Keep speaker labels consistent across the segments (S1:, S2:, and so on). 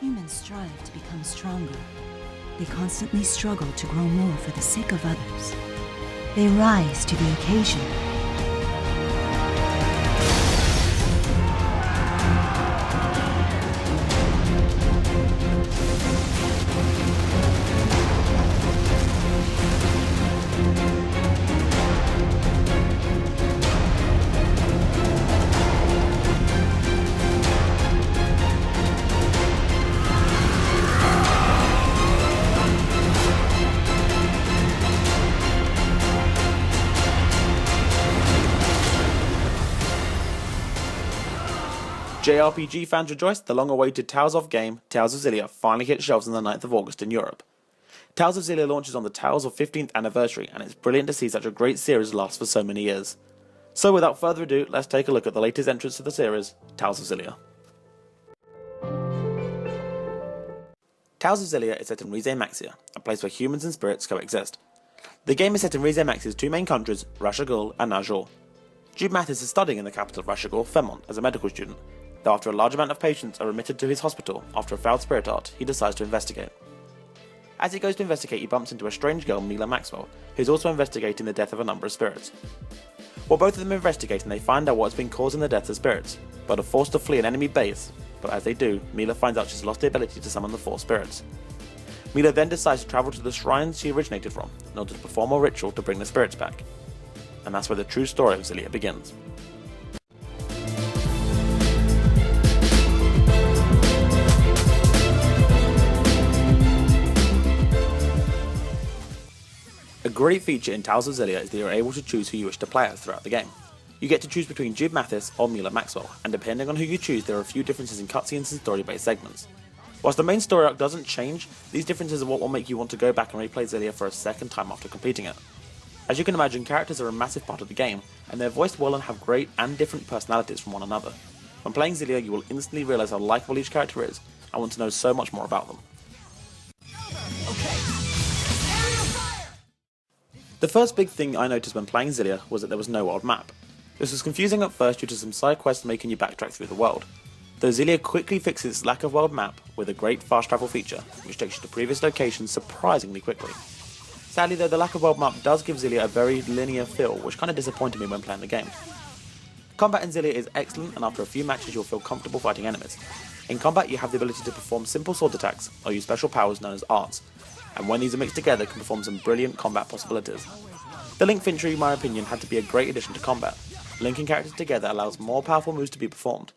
S1: Humans strive to become stronger. They constantly struggle to grow more for the sake of others. They rise to the occasion.
S2: JRPG fans rejoice, the long-awaited Tales of game, Tales of Xillia, finally hit shelves on the 9th of August in Europe. Tales of Xillia launches on the Tales of 15th anniversary, and it's brilliant to see such a great series last for so many years. So without further ado, let's take a look at the latest entrance to the series, Tales of Xillia. Tales of Xillia is set in Rise Maxia, a place where humans and spirits coexist. The game is set in Rise Maxia's two main countries, Rashagul and Najor. Jude Mathis is studying in the capital of Rashagul, Femont, as a medical student, though after a large amount of patients are remitted to his hospital after a failed spirit art, he decides to investigate. As he goes to investigate, he bumps into a strange girl, Mila Maxwell, who's also investigating the death of a number of spirits. While both of them are investigating, they find out what has been causing the deaths of spirits, but are forced to flee an enemy base, but as they do, Mila finds out she's lost the ability to summon the four spirits. Mila then decides to travel to the shrines she originated from, in order to perform a ritual to bring the spirits back. And that's where the true story of Xillia begins. A great feature in Tales of Xillia is that you're able to choose who you wish to play as throughout the game. You get to choose between Jude Mathis or Mila Maxwell, and depending on who you choose, there are a few differences in cutscenes and story-based segments. Whilst the main story arc doesn't change, these differences are what will make you want to go back and replay Xillia for a second time after completing it. As you can imagine, characters are a massive part of the game, and they're voiced well and have great and different personalities from one another. When playing Xillia, you will instantly realise how likeable each character is, and want to know so much more about them. The first big thing I noticed when playing Xillia was that there was no world map. This was confusing at first due to some side quests making you backtrack through the world, though Xillia quickly fixes its lack of world map with a great fast travel feature, which takes you to previous locations surprisingly quickly. Sadly though, the lack of world map does give Xillia a very linear feel, which kind of disappointed me when playing the game. Combat in Xillia is excellent, and after a few matches you'll feel comfortable fighting enemies. In combat you have the ability to perform simple sword attacks, or use special powers known as arts, and when these are mixed together can perform some brilliant combat possibilities. The Link feature in my opinion had to be a great addition to combat. Linking characters together allows more powerful moves to be performed.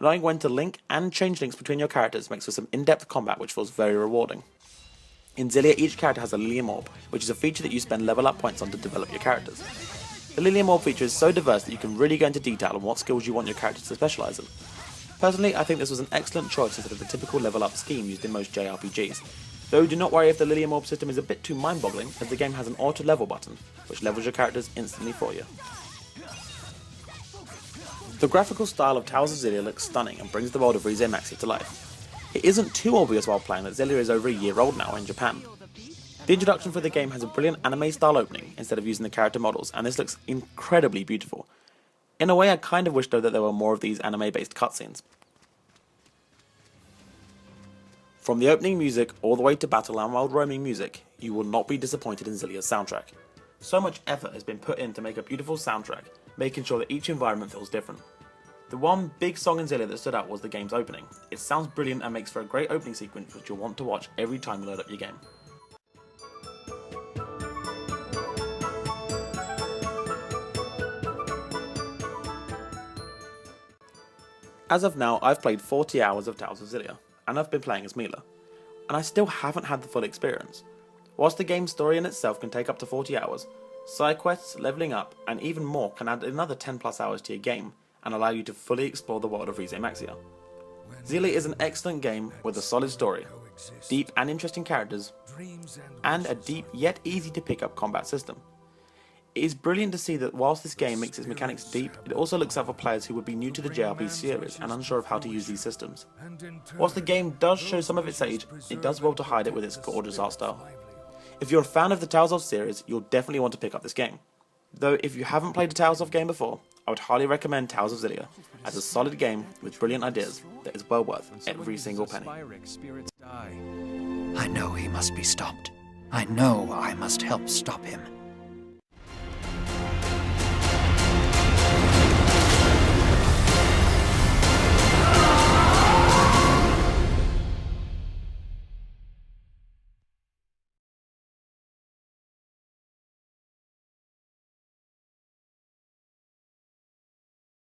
S2: Knowing when to link and change links between your characters makes for some in-depth combat which feels very rewarding. In Xillia, each character has a Lilium Orb, which is a feature that you spend level up points on to develop your characters. The Lilium Orb feature is so diverse that you can really go into detail on what skills you want your characters to specialise in. Personally, I think this was an excellent choice instead of the typical level up scheme used in most JRPGs. Though do not worry if the Lilium Orb system is a bit too mind-boggling, as the game has an auto level button, which levels your characters instantly for you. The graphical style of Tales of Xillia looks stunning and brings the world of Rise Maxia to life. It isn't too obvious while playing that Xillia is over a year old now in Japan. The introduction for the game has a brilliant anime style opening instead of using the character models, and this looks incredibly beautiful. In a way I kind of wish though that there were more of these anime based cutscenes. From the opening music all the way to battle and wild roaming music, you will not be disappointed in Xillia's soundtrack. So much effort has been put in to make a beautiful soundtrack, making sure that each environment feels different. The one big song in Xillia that stood out was the game's opening. It sounds brilliant and makes for a great opening sequence which you'll want to watch every time you load up your game. As of now, I've played 40 hours of Tales of Xillia, and I've been playing as Mila, and I still haven't had the full experience. Whilst the game's story in itself can take up to 40 hours, side quests, leveling up, and even more can add another 10 plus hours to your game and allow you to fully explore the world of Rise Maxia. Xillia is an excellent game with a solid story, deep and interesting characters, and a deep yet easy to pick up combat system. It is brilliant to see that whilst this game makes its mechanics deep, it also looks out for players who would be new to the JRPG series and unsure of how to use these systems. Whilst the game does show some of its age, it does well to hide it with its gorgeous art style. If you're a fan of the Tales of series, you'll definitely want to pick up this game. Though if you haven't played a Tales of game before, I would highly recommend Tales of Xillia as a solid game with brilliant ideas that is well worth every single penny.
S3: I know he must be stopped. I know I must help stop him.